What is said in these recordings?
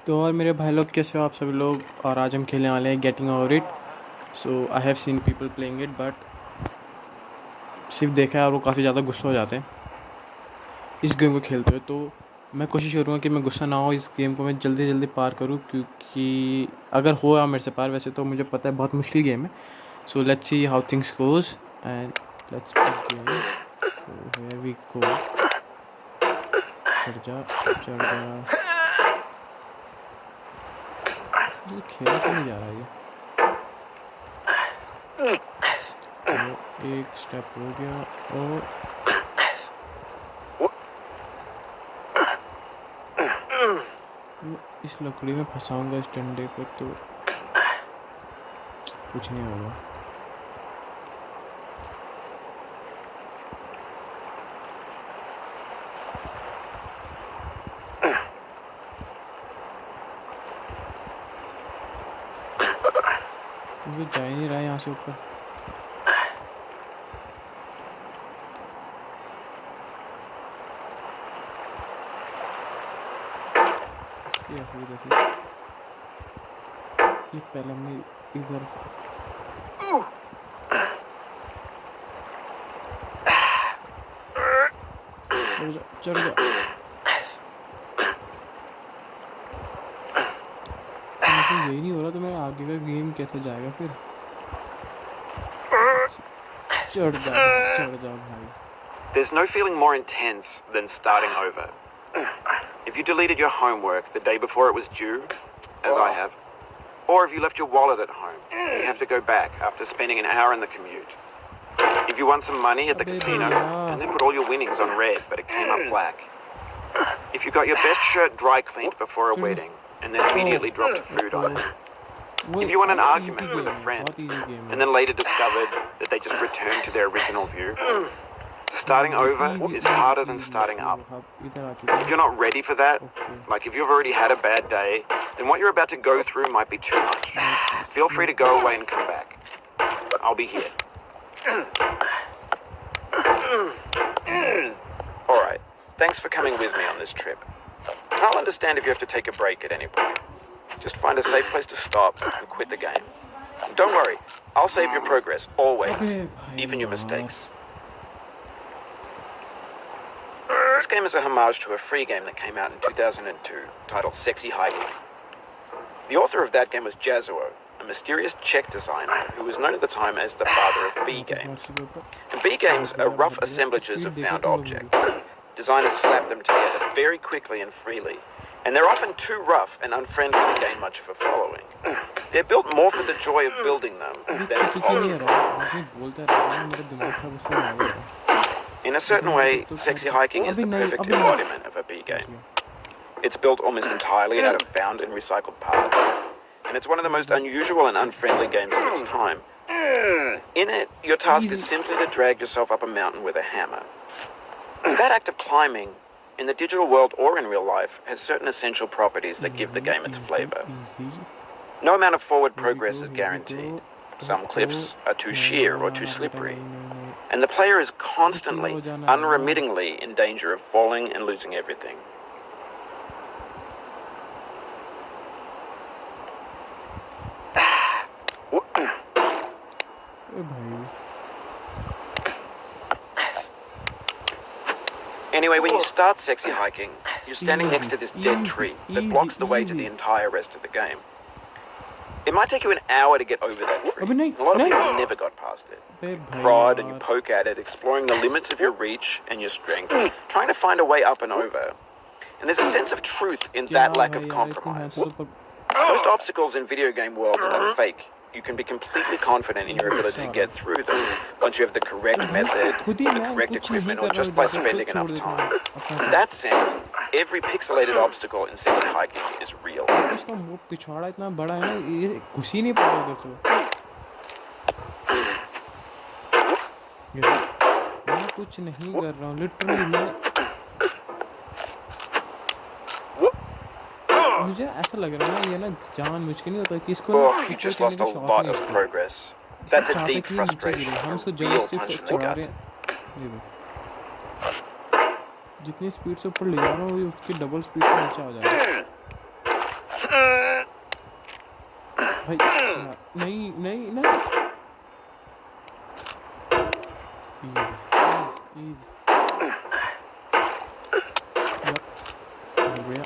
तो और मेरे भाई लोग कैसे हो आप सभी लोग। और आज हम खेलने वाले हैं getting over it. So I have seen people playing it but सिर्फ देखा है और वो काफ़ी ज़्यादा गुस्सा हो जाते हैं इस गेम को खेलते हुए। तो मैं कोशिश करूँगा कि मैं गुस्सा ना हो, इस गेम को मैं जल्दी जल्दी पार करूँ, क्योंकि अगर हो या मेरे से पार, वैसे तो मुझे पता है बहुत मुश्किल गेम है। So let's see how things goes and let's begin. So here we go. चढ़ जा चढ़ जा। ये खेला क्यों नहीं जा रहा है? चलो एक स्टेप हो गया और इस लकड़ी में फंसाऊंगा इस डंडे को तो कुछ नहीं होगा। मुझे जा ही नहीं रहा है यहाँ से ऊपर। इसकी असली देखिए, ये पहले हमने इधर चढ़ जा। मुझे यही नहीं हो रहा तो मेरा आगे का गेम कैसे जाएगा फिर। चढ़ जा भाई। There's no feeling more intense than starting over. If you deleted your homework the day before it was due, as I have, or if you left your wallet at home, you have to go back after spending an hour in the commute. If you won some money at the casino and then put all your winnings on red but it came up black. If you got your best shirt dry cleaned before a wedding and then immediately dropped food on it. If you won an argument with a friend and then later discovered that they just returned to their original view. Starting over is harder than starting up. If you're not ready for that, like if you've already had a bad day, then what you're about to go through might be too much. Feel free to go away and come back. I'll be here. Alright, thanks for coming with me on this trip. I'll understand if you have to take a break at any point. Just find a safe place to stop and quit the game. Don't worry, I'll save your progress, always, even your mistakes. This game is a homage to a free game that came out in 2002, titled Sexy Hiking. The author of that game was Jazuo, a mysterious Czech designer who was known at the time as the father of B games. And B games are rough assemblages of found objects. Designers slap them together very quickly and freely, and they're often too rough and unfriendly to gain much of a following. They're built more for the joy of building them than its ultra In a certain way, Sexy Hiking is the perfect embodiment of a B game. It's built almost entirely out of found and recycled parts, and it's one of the most unusual and unfriendly games of its time. In it, your task is simply to drag yourself up a mountain with a hammer. That act of climbing, in the digital world or in real life, has certain essential properties that give the game its flavor. No amount of forward progress is guaranteed. Some cliffs are too sheer or too slippery. And the player is constantly, unremittingly in danger of falling and losing everything. Anyway, when you start Sexy Hiking, you're standing next to this dead tree that blocks the way to the entire rest of the game. It might take you an hour to get over that tree. A lot of people never got past it. Prod and you poke at it, exploring the limits of your reach and your strength, trying to find a way up and over. And there's a sense of truth in that lack of compromise. Most obstacles in video game worlds are fake. You can be completely confident in your ability to get through them once you have the correct method, the correct equipment, or just by spending enough time. In that sense, every pixelated obstacle in Sexy Hiking is real. उसका मुंह पिछवाड़ा इतना बड़ा है ना, ये घुस ही नहीं पा रहा उधर से। मैं कुछ नहीं कर रहा हूँ, लिटरली मैं मुझे ऐसा लग रहा है ये ना जानबूझ के नहीं होता कि इसको you just lost a lot of progress. That's a deep frustration, a real punch in the gut. जितनी स्पीड से ऊपर ले जा रहा हूँ, उसकी डबल स्पीड से नीचे आ जा रहा है। भाई नहीं नहीं नहीं इजी इजी यप हो गया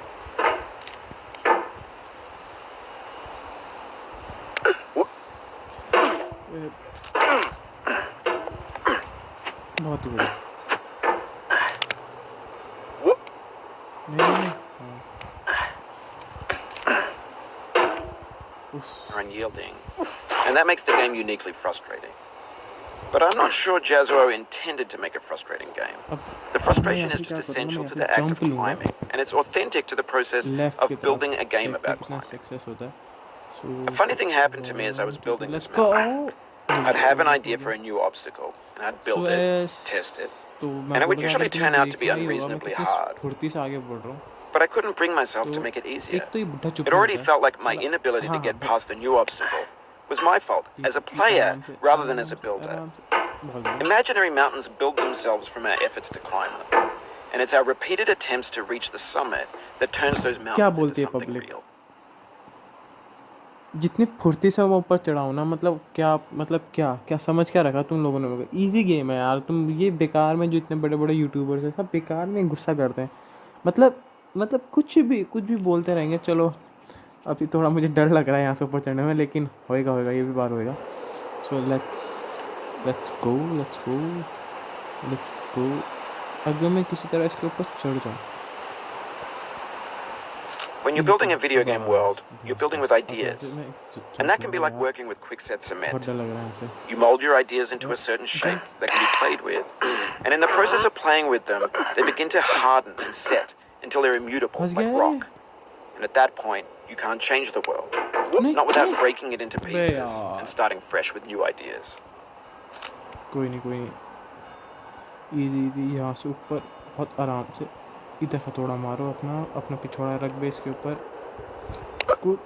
बहुत ही बढ़िया नहीं नहीं Are unyielding, and that makes the game uniquely frustrating. But I'm not sure Jazzuo intended to make a frustrating game. The frustration is just essential to the act of climbing, and it's authentic to the process of building a game about climbing. A funny thing happened to me as I was building this mountain. I'd have an idea for a new obstacle, and I'd build it, test it, and it would usually turn out to be unreasonably hard. But I couldn't bring myself to make it easier. It already felt like my inability to get past the new obstacle was my fault as a player rather than as a builder. Imaginary mountains build themselves from our efforts to climb them, and it's our repeated attempts to reach the summit that turns those mountains into something real. जितनी फुर्ती से मैं ऊपर चढ़ाऊँ ना मतलब क्या समझ क्या रखा तुम लोगों ने इजी गेम है यार तुम ये बेकार में जो इतने बड़े बड़े यूट्यूबर्स हैं सब बेकार में गुस्सा करते हैं मतलब कुछ भी बोलते रहेंगे चलो अभी थोड़ा मुझे डर लग रहा है यहाँ से ऊपर चढ़ने में लेकिन होएगा ये भी बार होएगा सो लेट्स गो अगर मैं किसी तरह इसके ऊपर चढ़ जाऊँ When you're building a video game world, you're building with ideas. And that can be like working with quickset cement. You mold your ideas into a certain shape that can be played with. And in the process of playing with them, they begin to harden and set until they're immutable, like rock. And at that point, you can't change the world. Not without breaking it into pieces and starting fresh with new ideas. कोई नहीं easy यहाँ से ऊपर बहुत आराम से इधर हथौड़ा मारो अपना पिछवाड़ा रख बे इसके ऊपर कूद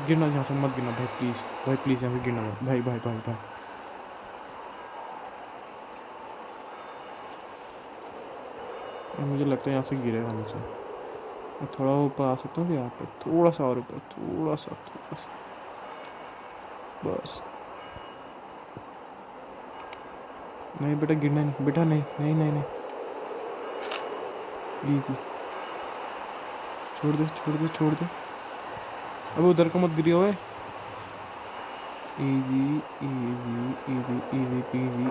गिरना यहाँ से मत गिरना भाई प्लीज यहाँ से गिरना मत भाई मुझे लगता है यहाँ से गिरेगा मुझे मैं थोड़ा ऊपर आ सकता हूँ यहाँ पे थोड़ा सा और ऊपर थोड़ा सा बस नहीं बेटा गिरना नहीं बेटा नहीं इजी छोड़ दे अब उधर को मत गिरी हुए इजी पीजी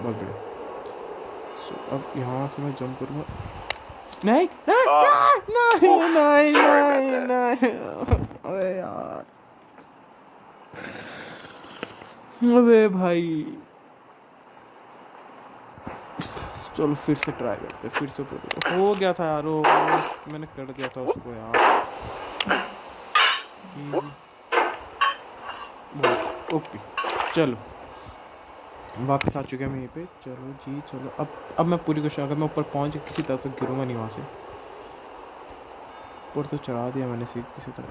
बहुत बढ़िया सो अब यहाँ से मैं जंप करूँगा नहीं अबे यार अबे भाई चलो फिर से ट्राई करते फिर से हो गया था यार वो मैंने कर दिया था उसको यार ओके चलो वापस आ चुके हैं मैं यहीं पे चलो अब मैं पूरी कोशिश अगर मैं ऊपर पहुंच किसी तरह तो गिरूंगा नहीं वहाँ से ऊपर तो चढ़ा दिया मैंने सीट किसी तरह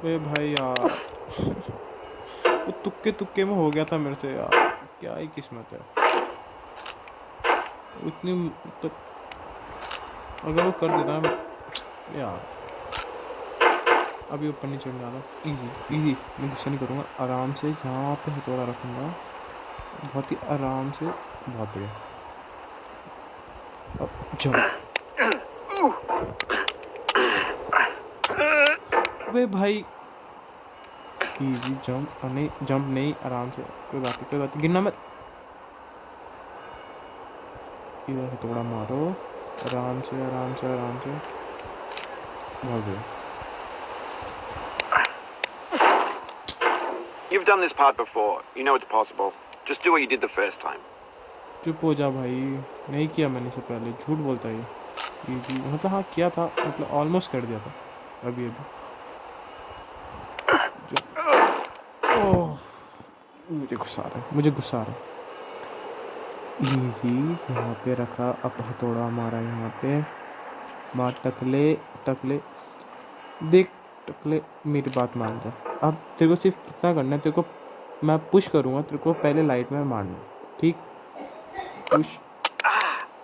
अरे भाई यार वो तुक्के में हो गया था मेरे से यार क्या ही किस्मत है उतनी तो अगर वो कर देता है यार अभी ऊपर नहीं चढ़ने वाला इजी मैं गुस्सा नहीं करूँगा आराम से यहाँ पे हथौड़ा रखूँगा बहुत ही आराम से बहुत बढ़िया अब जंप अबे भाई इजी जंप नहीं आराम से कोई बात नहीं गिरना मत इधर हथौड़ा मारो आराम से बहुत बढ़िया You've done this part before. You know it's possible. Just do what you did the first time. चुप हो जा भाई नहीं किया मैंने इससे पहले झूठ बोलता है ये मतलब हाँ किया था मतलब ऑलमोस्ट कर दिया था अभी ओह मुझे गुस्सा आ रहा है इजी यहाँ पे रखा, अब हथौड़ा मारा यहाँ पे, मार टकले टकले, देख टकले मेरी बात मान जा। अब तेरे को सिर्फ कितना करना है, तेरे को मैं पुश करूँगा, तेरे को पहले लाइट में मारना, ठीक? Push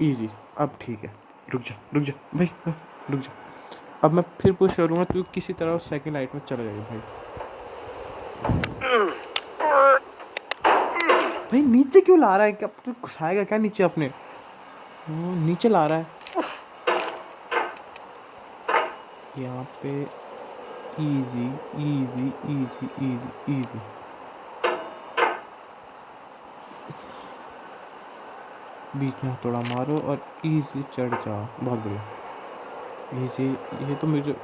easy. अब ठीक है, रुक जा भाई, रुक जा। अब मैं फिर पुश करूँगा, तू किसी तरह उस सेकंड लाइट में चला जाएगा भाई। भाई नीचे क्यों ला रहा है? क्या तू घुसाएगा क्या नीचे अपने? नीचे ला रहा है यहाँ पे। Easy easy easy easy easy. बीच में थोड़ा मारो और इजी चढ़ जाओ, बहुत बढ़िया। इजी, ये तो मुझे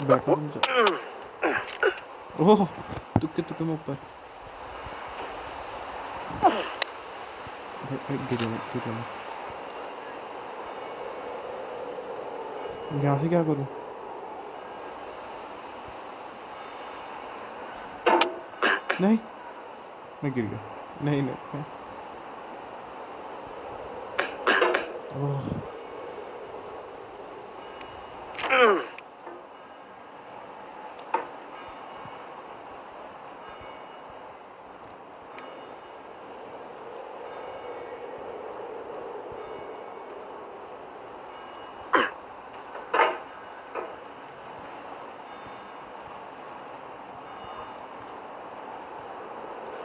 बैठा मुझे। ओह तुक्के तुक्के में ऊपर। गिरे यहाँ से क्या करूँ? नहीं, मैं गिर गया। नहीं नहीं, ओह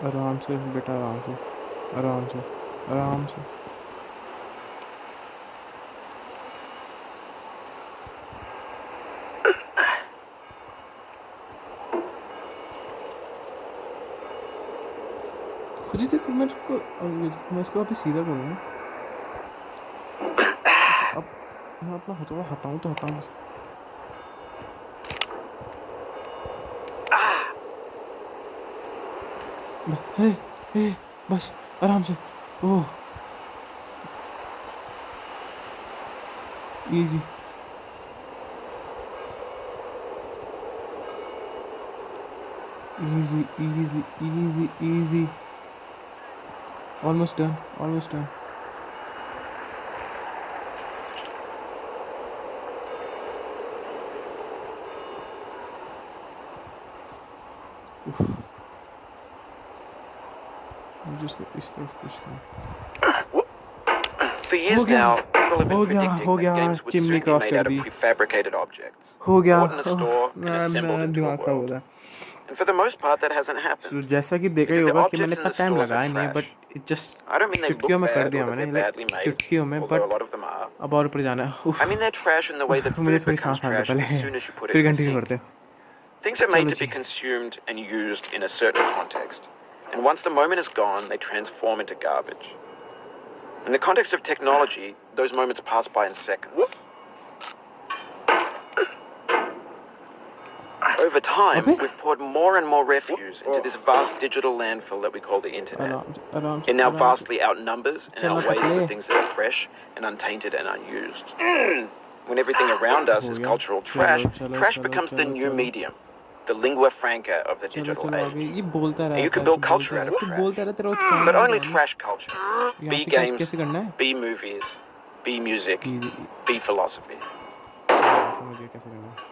आराम से बेटा, आराम से आराम से आराम से। खुद ही देखो मेरे को, मैं इसको अभी सीधा करूँगा। अब मैं अपना हथौड़ा हटाऊँ तो हटाऊँ। हे हे बस आराम से। Oh easy easy easy easy easy. Almost done, almost done. जिसको इस तरफ पुश करूं। For years now, people have been predicting हो that गया, games would chimney soon be cross made कर out of the. prefabricated objects, हो गया, bought in a store and assembled into a दिमाग खराब हो world. रहा है। And for the most part, that hasn't So, happened. जैसा कि देखा ही Because the होगा कि मैंने objects in इतना the टाइम stores are लगाया नहीं, trash. But it just I don't mean they चुटकियों look में कर bad दिया or that मैंने, they're लाइक badly made, चुटकियों में, although a but lot of them are. अब और ऊपर जाना है। I mean they're trash in the way that मुझे food थोड़ी becomes सांस आने trash पहले, as soon as you put it फिर in the कंटिन्यू sink. करते हैं। Things are चलो made to be ji. consumed and used in a certain context. And once the moment is gone, they transform into garbage. In the context of technology, those moments pass by in seconds. Over time, अबे we've poured more and more refuse into this vast digital landfill that we call the internet. आराम It से now आराम से। vastly outnumbers and चलना outweighs the Takle. things that are fresh and untainted and unused. When everything around us हो is गया। cultural चलो trash, चलो trash चलो becomes the चलो new चलो medium, the lingua franca of the चलो digital चलो आगे। age. ये बोलता And you रहता can है, build culture out of तू trash. बोलता रहता है, रोज काम But है only पता नहीं। trash culture. यहाँ Be से क्या games, कैसे करना है? be movies, be music, easy, be philosophy. समझ गया कैसे करना है।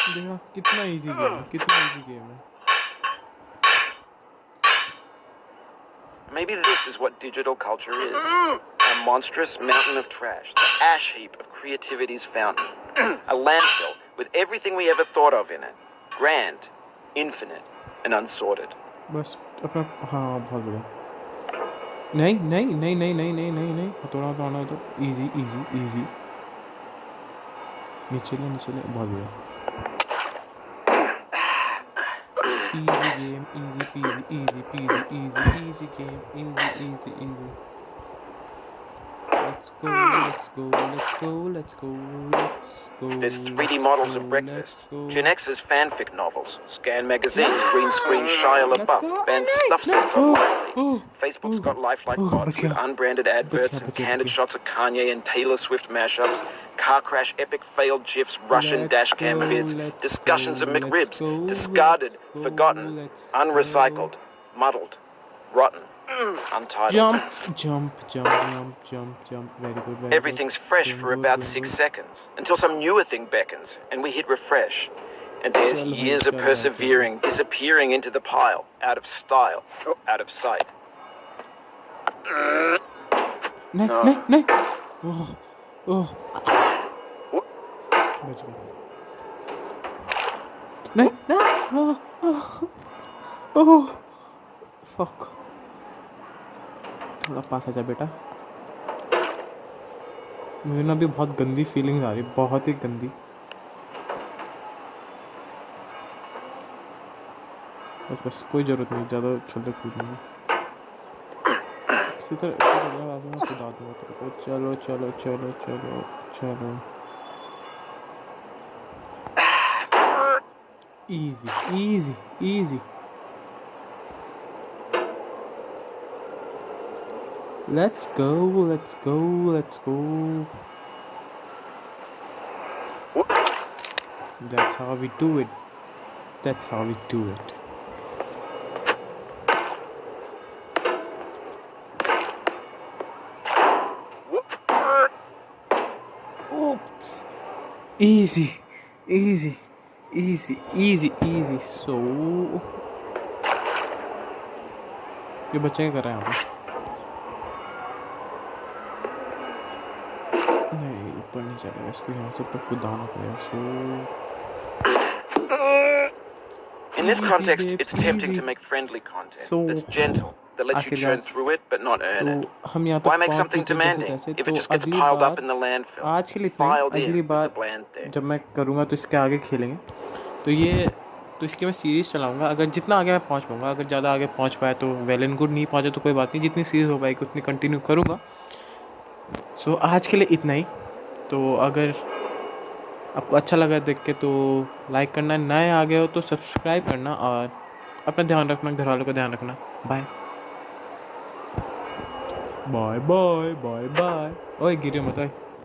देखा कितना इजी गेम है, कितना इजी गेम है। Maybe this is what digital culture is. A monstrous mountain of trash, the ash heap of creativity's fountain. A landfill with everything we ever thought of in it. Grand, infinite, and unsorted. बस अपना, हाँ बहुत बढ़िया। नहीं नहीं नहीं नहीं नहीं नहीं नहीं नहीं, हथौड़ा उठाना तो इजी इजी इजी। नीचे ले, बहुत बढ़िया। Easy game, easy PG, easy PG, easy easy game, easy easy easy. let's go, let's go, let's go, let's go, let's go. There's 3D models of breakfast, Gen X's fanfic novels, Scan magazines, green screen Shia LaBeouf, banned stuff sets on Lively. Facebook's got lifelike bots with unbranded adverts and candid shots of Kanye and Taylor Swift mashups, car crash epic failed GIFs, Russian dashcam vids, discussions of McRibs, discarded, forgotten, unrecycled, muddled, rotten, untitled. Jump. Very good. Very Everything's fresh for about 6 seconds, until some newer thing beckons, and we hit refresh. And there's years of persevering, disappearing into the pile, out of style, out of sight. नहीं ओह बच गया नहीं oh fuck थोड़ा पास आ जा बेटा मुझे ना अभी बहुत गंदी फीलिंग्स आ रही बहुत ही गंदी बस कोई ज़रूरत नहीं ज़्यादा छोटे कूदने इसी तरह मैं खुदा दूँगा तेरे को चलो easy let's go that's how we do it oops easy so ये बच्चे क्या कर रहे हैं यहाँ पे नहीं ऊपर नहीं चलेगा इसको यहाँ से ऊपर कूदाना पड़ेगा so In this context, it's tempting to make friendly content that's gentle, that lets you churn through it but not earn it. Why make something demanding if it just gets piled up in the landfill, filed in with the bland things? जब मैं करूँगा तो इसके आगे खेलेंगे तो इसकी मैं सीरीज़ चलाऊँगा अगर जितना आगे मैं पहुँच पाऊँगा अगर ज़्यादा आगे पहुँच पाए तो वेल एंड गुड नहीं पहुँचे तो कोई बात नहीं जितनी सीरीज़ हो पाएगी उतनी कंटिन्यू करूँगा सो आज के लिए इतना ही तो अगर आपको अच्छा लगा देख के तो लाइक करना नए आ गए हो तो सब्सक्राइब करना और अपना ध्यान रखना घर वालों का ध्यान रखना बाय ओए गिरियो मत